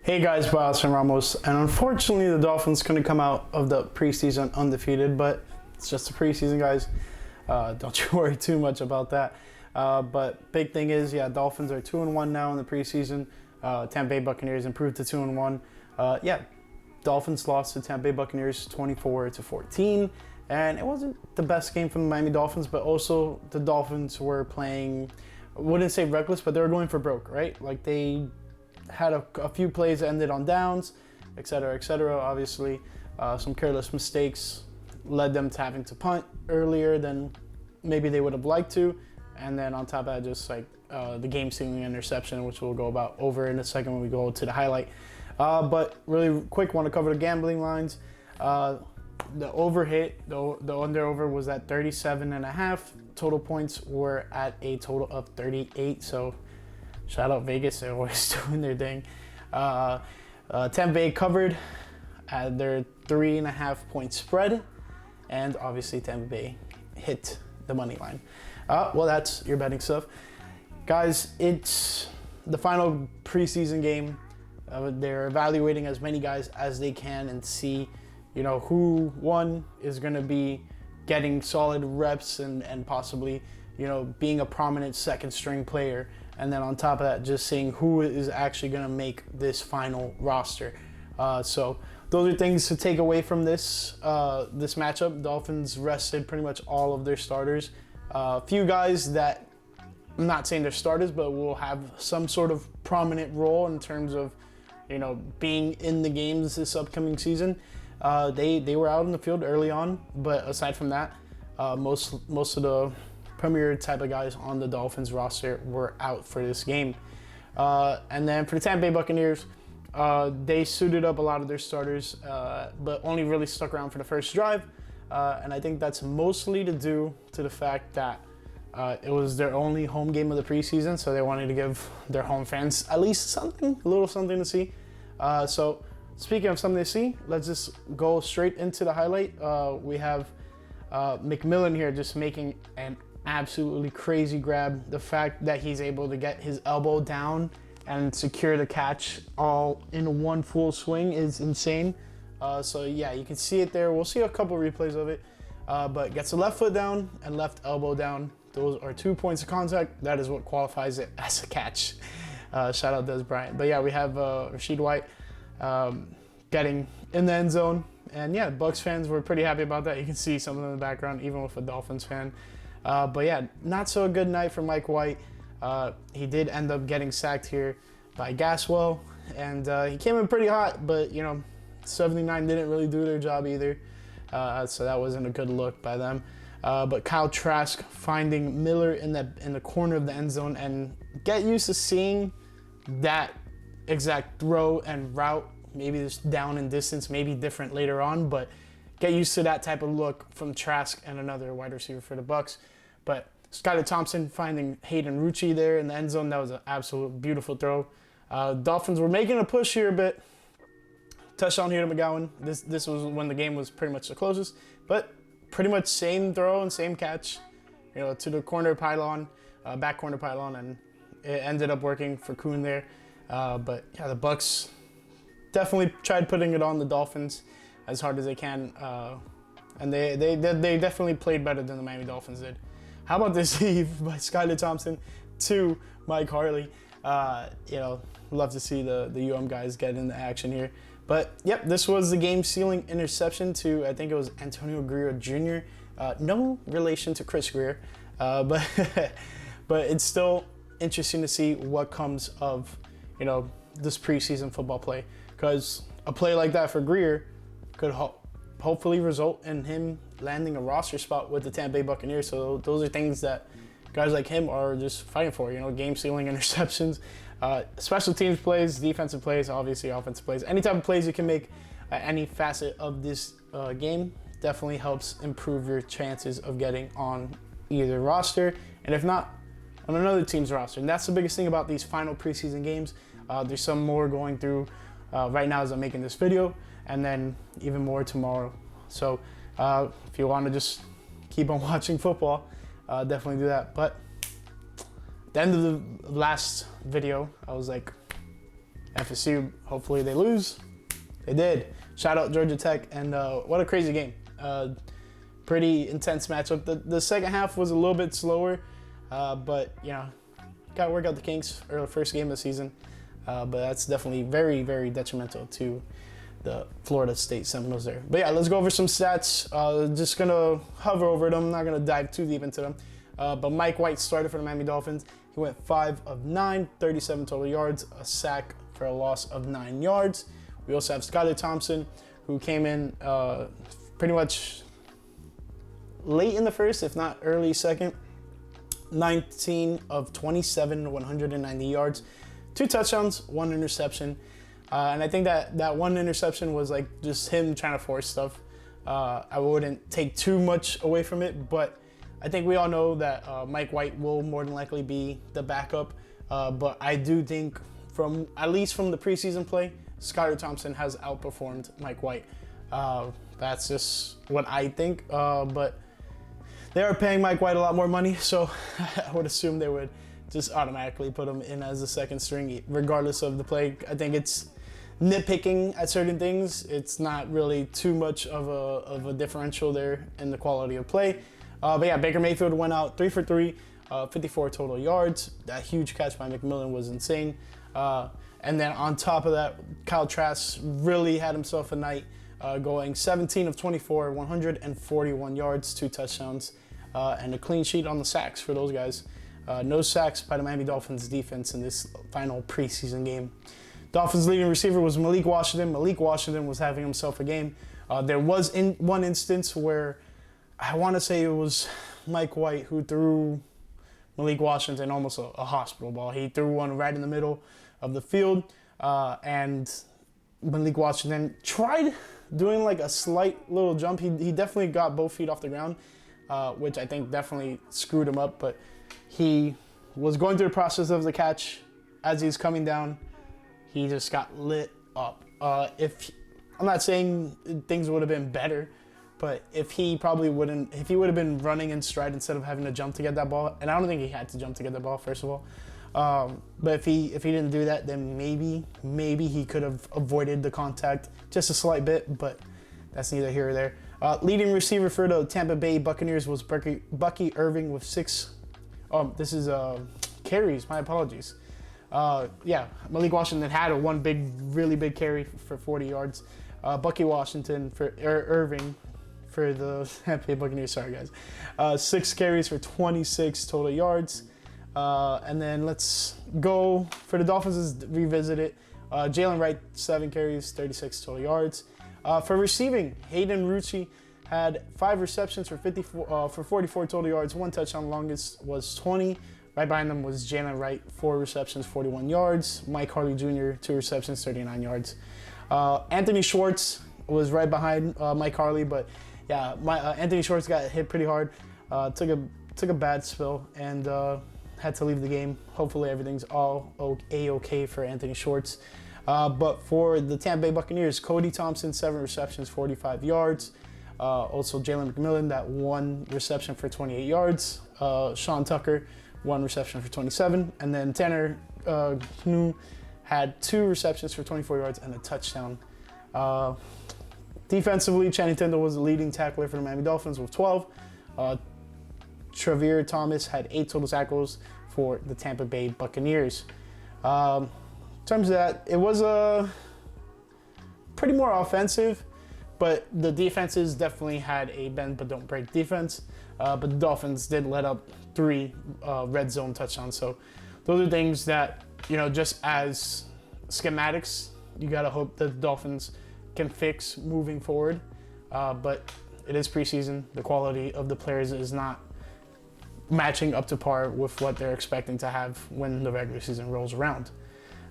Hey guys, Miles and Ramos, and unfortunately the Dolphins couldn't come out of the preseason undefeated, but it's just a preseason, guys. Don't you worry too much about that. But big thing is, yeah, Dolphins are 2-1 now in the preseason. Tampa Bay Buccaneers improved to 2-1. Dolphins lost to Tampa Bay Buccaneers 24-14, and it wasn't the best game from the Miami Dolphins, but also the Dolphins were playing, I wouldn't say reckless, but they were going for broke, right? Like they had a few plays that ended on downs, etc., etc. Obviously, some careless mistakes led them to having to punt earlier than maybe they would have liked to. And then on top of that, just like the game-sealing interception, which we'll go about over in a second when we go to the highlight. But really quick, want to cover the gambling lines. The over hit, the under-over was at 37.5. Total points were at a total of 38. So shout out Vegas, they're always doing their thing. Tampa Bay covered at their 3.5 point spread, and obviously Tampa Bay hit the money line. Well, that's your betting stuff. Guys, it's the final preseason game. They're evaluating as many guys as they can and see, who one is going to be getting solid reps and possibly, being a prominent second string player. And then on top of that, just seeing who is actually going to make this final roster. So those are things to take away from this matchup. Dolphins rested pretty much all of their starters. A few guys that, I'm not saying they're starters, but will have some sort of prominent role in terms of, being in the games this upcoming season. They were out in the field early on, but aside from that, most of the premier type of guys on the Dolphins roster were out for this game. And then for the Tampa Bay Buccaneers, they suited up a lot of their starters, but only really stuck around for the first drive. And I think that's mostly to do to the fact that it was their only home game of the preseason, so they wanted to give their home fans at least a little something to see. So speaking of something to see, let's just go straight into the highlight. We have McMillan here just making an absolutely crazy grab. The fact that he's able to get his elbow down and secure the catch all in one full swing is insane. So yeah, you can see it there. We'll see a couple replays of it, but gets the left foot down and left elbow down. Those are 2 points of contact. That is what qualifies it as a catch. Shout out Des Bryant. But yeah, we have Rashid White getting in the end zone. And yeah, Bucs fans were pretty happy about that. You can see some of them in the background, even with a Dolphins fan. But yeah, not so good night for Mike White. He did end up getting sacked here by Gaswell. And he came in pretty hot, but 79 didn't really do their job either. So that wasn't a good look by them. But Kyle Trask finding Miller in the corner of the end zone, and get used to seeing that exact throw and route. Maybe just down in distance, maybe different later on, but get used to that type of look from Trask and another wide receiver for the Bucs. But Skylar Thompson finding Hayden Rucci there in the end zone. That was an absolute beautiful throw. Dolphins were making a push here a bit. Touchdown here to McGowan. This was when the game was pretty much the closest, but pretty much same throw and same catch, to the corner pylon, back corner pylon, and it ended up working for Kuhn there. But yeah, the Bucs definitely tried putting it on the Dolphins as hard as they can, and they definitely played better than the Miami Dolphins did. How about this heave by Skylar Thompson to Mike Harley? Love to see the UM guys get into action here. But yep, this was the game-sealing interception to, I think it was Antonio Greer Jr. No relation to Chris Greer, but it's still interesting to see what comes of this preseason football play, because a play like that for Greer could hopefully result in him landing a roster spot with the Tampa Bay Buccaneers. So those are things that guys like him are just fighting for, game-sealing interceptions, special teams plays, defensive plays, obviously offensive plays. Any type of plays you can make at any facet of this game definitely helps improve your chances of getting on either roster, and if not, on another team's roster. And that's the biggest thing about these final preseason games. There's some more going through right now as I'm making this video, and then even more tomorrow. So if you want to just keep on watching football, definitely do that. But at the end of the last video, I was like, FSU, hopefully they lose. They did. Shout out Georgia Tech, and what a crazy game. Pretty intense matchup. The second half was a little bit slower, but got to work out the kinks early first game of the season. But that's definitely very, very detrimental to the Florida State Seminoles there. But yeah, let's go over some stats. Just gonna hover over them. Not gonna dive too deep into them. But Mike White started for the Miami Dolphins. He went 5 of 9, 37 total yards, a sack for a loss of 9 yards. We also have Skylar Thompson, who came in pretty much late in the first, if not early second. 19 of 27, 190 yards, 2 touchdowns, 1 interception. And I think that 1 interception was like just him trying to force stuff. I wouldn't take too much away from it, but I think we all know that Mike White will more than likely be the backup. But I do think at least from the preseason play, Skylar Thompson has outperformed Mike White. That's just what I think. But they are paying Mike White a lot more money, so I would assume they would just automatically put him in as the second string, regardless of the play. I think it's nitpicking at certain things. It's not really too much of a differential there in the quality of play. But yeah, Baker Mayfield went out 3 for 3, 54 total yards. That huge catch by McMillan was insane. And then on top of that, Kyle Trask really had himself a night, going 17 of 24, 141 yards, 2 touchdowns, and a clean sheet on the sacks for those guys. No sacks by the Miami Dolphins defense in this final preseason game. Dolphins leading receiver was Malik Washington. Malik Washington was having himself a game. There was one instance where I want to say it was Mike White who threw Malik Washington almost a hospital ball. He threw one right in the middle of the field, and Malik Washington tried doing like a slight little jump. He definitely got both feet off the ground, which I think definitely screwed him up, but he was going through the process of the catch. As he's coming down, he just got lit up. I'm not saying things would have been better, but if he would have been running in stride instead of having to jump to get that ball, and I don't think he had to jump to get the ball, first of all. But if he didn't do that, then maybe he could have avoided the contact just a slight bit, but that's neither here or there. Leading receiver for the Tampa Bay Buccaneers was Bucky Irving with 6. This is carries. My apologies. Malik Washington had one really big carry for 40 yards. Bucky Washington for Irving for the Tampa Bay Buccaneers. Sorry, guys. 6 carries for 26 total yards. And then let's go for the Dolphins. Revisit it. Jalen Wright, 7 carries, 36 total yards. For receiving, Hayden Rucci had 5 receptions for 44 total yards, 1 touchdown. Longest was 20. Right behind them was Jalen Wright, 4 receptions, 41 yards. Mike Harley Jr., 2 receptions, 39 yards. Anthony Schwartz was right behind Mike Harley, but yeah, Anthony Schwartz got hit pretty hard. Took a bad spill and had to leave the game. Hopefully everything's all A-okay for Anthony Schwartz. But for the Tampa Bay Buccaneers, Cody Thompson, 7 receptions, 45 yards. Also Jalen McMillan, that 1 reception for 28 yards. Sean Tucker, 1 reception for 27. And then Tanner Knu had 2 receptions for 24 yards and a touchdown. Defensively, Channing Tindall was the leading tackler for the Miami Dolphins with 12. Travere Thomas had 8 total tackles for the Tampa Bay Buccaneers. In terms of that, it was pretty more offensive, but the defenses definitely had a bend but don't break defense. But the Dolphins did let up 3 red zone touchdowns. So those are things that, just as schematics, you got to hope that the Dolphins can fix moving forward. But it is preseason. The quality of the players is not matching up to par with what they're expecting to have when the regular season rolls around.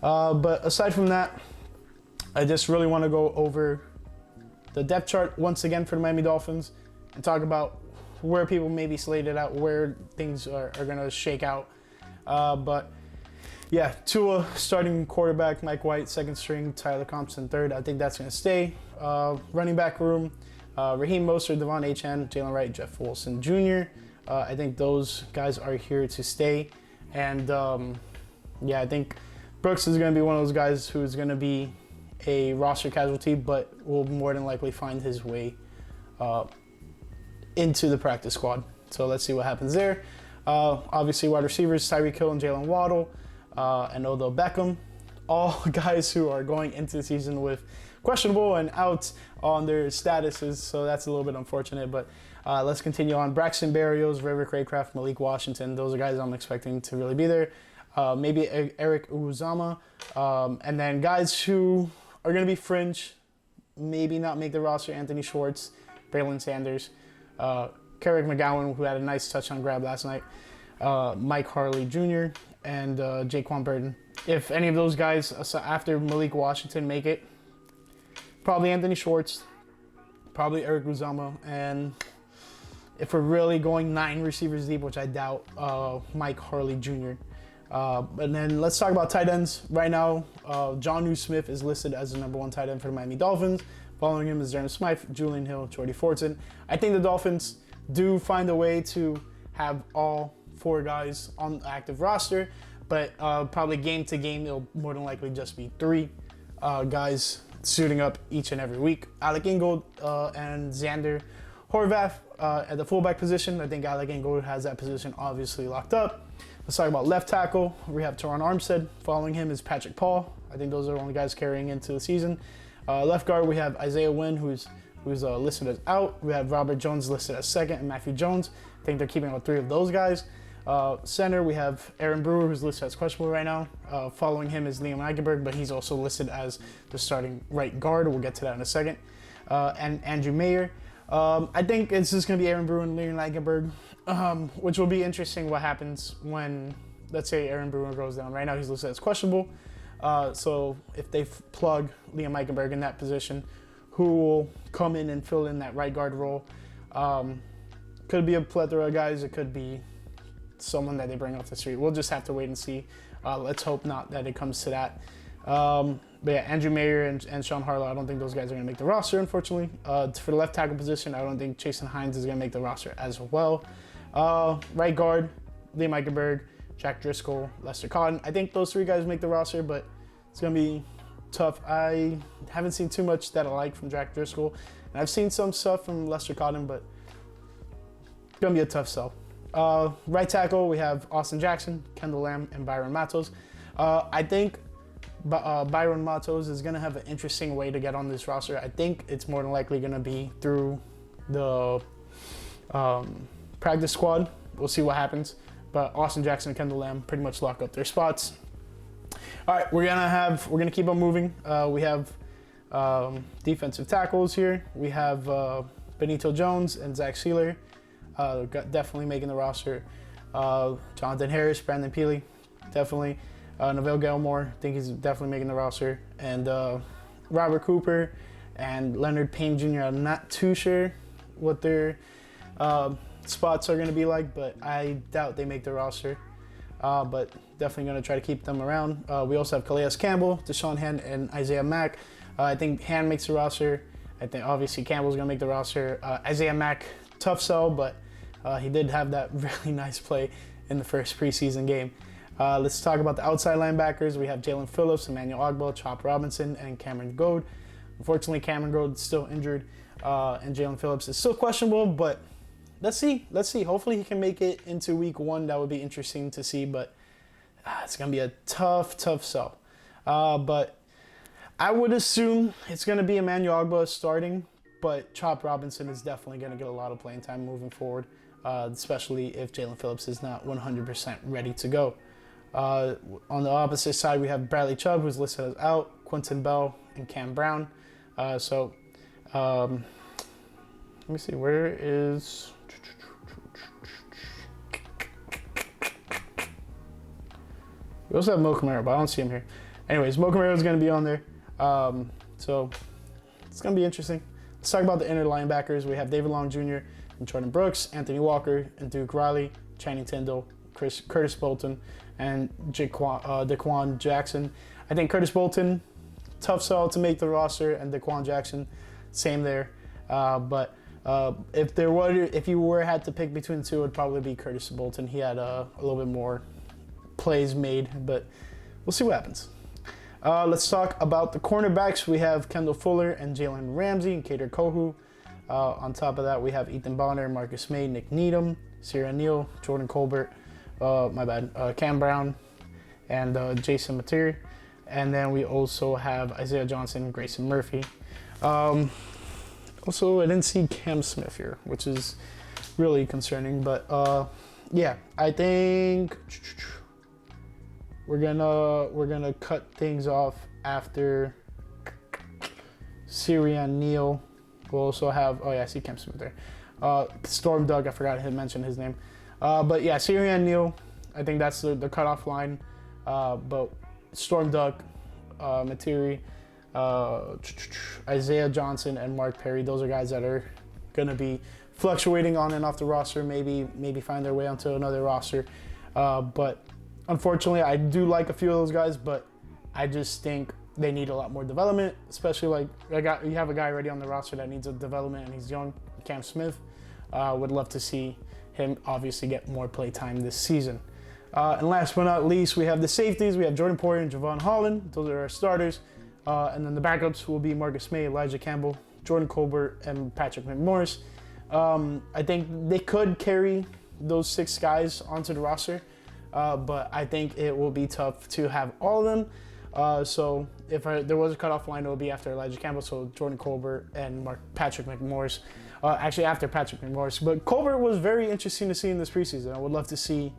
But aside from that, I just really want to go over the depth chart once again for the Miami Dolphins and talk about where people may be slated out, where things are going to shake out. But yeah, Tua starting quarterback, Mike White second string, Tyler Thompson third. I think that's going to stay. Running back room, Raheem Mostert, Devon Achane, Jalen Wright, Jeff Wilson Jr. I think those guys are here to stay. And I think Brooks is going to be one of those guys who's going to be a roster casualty, but will more than likely find his way into the practice squad. So let's see what happens there. Obviously, wide receivers, Tyreek Hill and Jalen Waddle, and Odell Beckham. All guys who are going into the season with questionable and out on their statuses, so that's a little bit unfortunate. But let's continue on. Braxton Berrios, River Craycraft, Malik Washington. Those are guys I'm expecting to really be there. Maybe Eric Uzama. And then guys who are going to be fringe, maybe not make the roster, Anthony Schwartz, Braylon Sanders, Kerrick McGowan, who had a nice touchdown grab last night, Mike Harley Jr., and Jaquan Burton. If any of those guys, after Malik Washington, make it, probably Anthony Schwartz, probably Eric Uzama, and if we're really going 9 receivers deep, which I doubt, Mike Harley Jr. But then let's talk about tight ends. Right now, Jonnu Smith is listed as the #1 tight end for the Miami Dolphins. Following him is Darren Smythe, Julian Hill, Jordy Fortson. I think the Dolphins do find a way to have all 4 guys on the active roster, but probably game to game, it'll more than likely just be 3 guys suiting up each and every week. Alec Ingold and Xander Horvath at the fullback position. I think Alec Ingold has that position obviously locked up. Let's talk about left tackle. We have Teron Armstead. Following him is Patrick Paul. I think those are the only guys carrying into the season. Left guard, we have Isaiah Wynn, who's listed as out. We have Robert Jones listed as second, and Matthew Jones. I think they're keeping all 3 of those guys. Center, we have Aaron Brewer, who's listed as questionable right now. Following him is Liam Eichenberg, but he's also listed as the starting right guard. We'll get to that in a second. And Andrew Mayer. I think it's just going to be Aaron Brewer and Liam Eichenberg, which will be interesting what happens when, let's say, Aaron Brewer goes down. Right now he's listed as questionable. So if they plug Liam Eichenberg in that position, who will come in and fill in that right guard role? Could be a plethora of guys. It could be someone that they bring off the street. We'll just have to wait and see. Let's hope not that it comes to that. But yeah, Andrew Mayer and Sean Harlow, I don't think those guys are going to make the roster, unfortunately. For the left tackle position, I don't think Jason Hines is going to make the roster as well. Right guard, Liam Eichenberg, Jack Driscoll, Lester Cotton. I think those 3 guys make the roster, but it's going to be tough. I haven't seen too much that I like from Jack Driscoll. And I've seen some stuff from Lester Cotton, but it's going to be a tough sell. Right tackle, we have Austin Jackson, Kendall Lamb, and Byron Matos. I think Byron Matos is going to have an interesting way to get on this roster. I think it's more than likely going to be through the practice squad. We'll see what happens. But Austin Jackson and Kendall Lamb pretty much lock up their spots. All right, we're gonna keep on moving. We have defensive tackles here. We have Benito Jones and Zach Sealer, definitely making the roster. Jonathan Harris, Brandon Peely, definitely. Neville Gilmore, I think he's definitely making the roster. And Robert Cooper and Leonard Payne Jr., I'm not too sure what their spots are going to be like, but I doubt they make the roster. But definitely going to try to keep them around. We also have Calais Campbell, Deshaun Hand, and Isaiah Mack. I think Hand makes the roster. I think obviously Campbell's going to make the roster. Isaiah Mack, tough sell, but he did have that really nice play in the first preseason game. Let's talk about the outside linebackers. We have Jalen Phillips, Emmanuel Ogbah, Chop Robinson, and Cameron Goad. Unfortunately, Cameron Goad is still injured, and Jalen Phillips is still questionable, but let's see. Hopefully he can make it into week 1. That would be interesting to see, but it's going to be a tough sell. But I would assume it's going to be Emmanuel Ogbah starting, but Chop Robinson is definitely going to get a lot of playing time moving forward, especially if Jalen Phillips is not 100% ready to go. On the opposite side, we have Bradley Chubb, who's listed as out, Quentin Bell, and Cam Brown. Let me see, where is... We also have Mo Camara, but I don't see him here. Anyways, Mo Camara is going to be on there. So it's going to be interesting. Let's talk about the inner linebackers. We have David Long Jr. and Jordan Brooks, Anthony Walker and Duke Riley, Channing Tindall, Curtis Bolton, and Daquan Jackson. I think Curtis Bolton, tough sell to make the roster, and Daquan Jackson, same there. But if you had to pick between the two, it would probably be Curtis Bolton. He had a little bit more plays made, but we'll see what happens. Let's talk about the cornerbacks. We have Kendall Fuller and Jalen Ramsey and Kader Kohu. On top of that, we have Ethan Bonner, Marcus May, Nick Needham, Sierra Neal, Jordan Colbert, Cam Brown, and Jason Materi. And then we also have Isaiah Johnson, Grayson Murphy. Also, I didn't see Cam Smith here, which is really concerning. But yeah, I think we're gonna cut things off after Sierra Neal. We'll also have, oh yeah, I see Cam Smith there. Storm Doug, I forgot to mention his name. But yeah, Sierra Neal, I think that's the cutoff line. But Storm Duck, Materi, Isaiah Johnson, and Mark Perry, those are guys that are going to be fluctuating on and off the roster, maybe find their way onto another roster. But unfortunately, I do like a few of those guys, but I just think they need a lot more development, especially you have a guy already on the roster that needs a development, and he's young, Cam Smith. Would love to see him obviously get more play time this season. And last but not least, we have the safeties. We have Jordan Poyer and Javon Holland. Those are our starters. And then the backups will be Marcus May, Elijah Campbell, Jordan Colbert, and Patrick McMorris. I think they could carry those 6 guys onto the roster, but I think it will be tough to have all of them. So if there was a cutoff line, it would be after Elijah Campbell, so Jordan Colbert and Patrick McMorris. Actually, after Patrick McMorris. But Colbert was very interesting to see in this preseason. I would love to see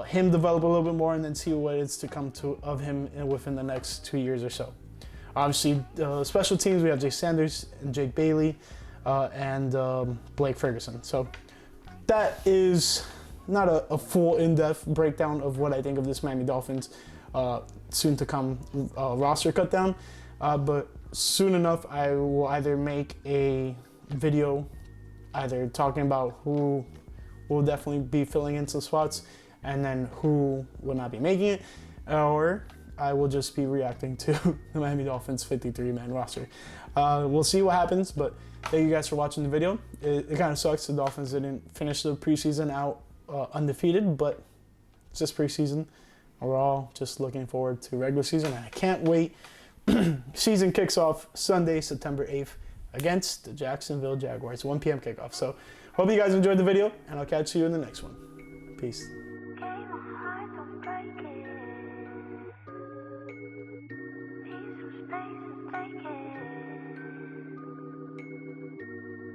him develop a little bit more and then see what is to come of him within the next 2 years or so. Obviously, special teams, we have Jay Sanders and Jake Bailey and Blake Ferguson. So that is not a full in-depth breakdown of what I think of this Miami Dolphins soon to come roster cut down. But soon enough, I will either make a video either talking about who will definitely be filling in some spots and then who will not be making it, or I will just be reacting to the Miami Dolphins 53-man roster. We'll see what happens, but thank you guys for watching the video. It kind of sucks the Dolphins didn't finish the preseason out undefeated, but it's just preseason. We're all just looking forward to regular season, and I can't wait. Season kicks off Sunday, September 8th against the Jacksonville Jaguars, 1 p.m. kickoff. So hope you guys enjoyed the video, and I'll catch you in the next one. Peace.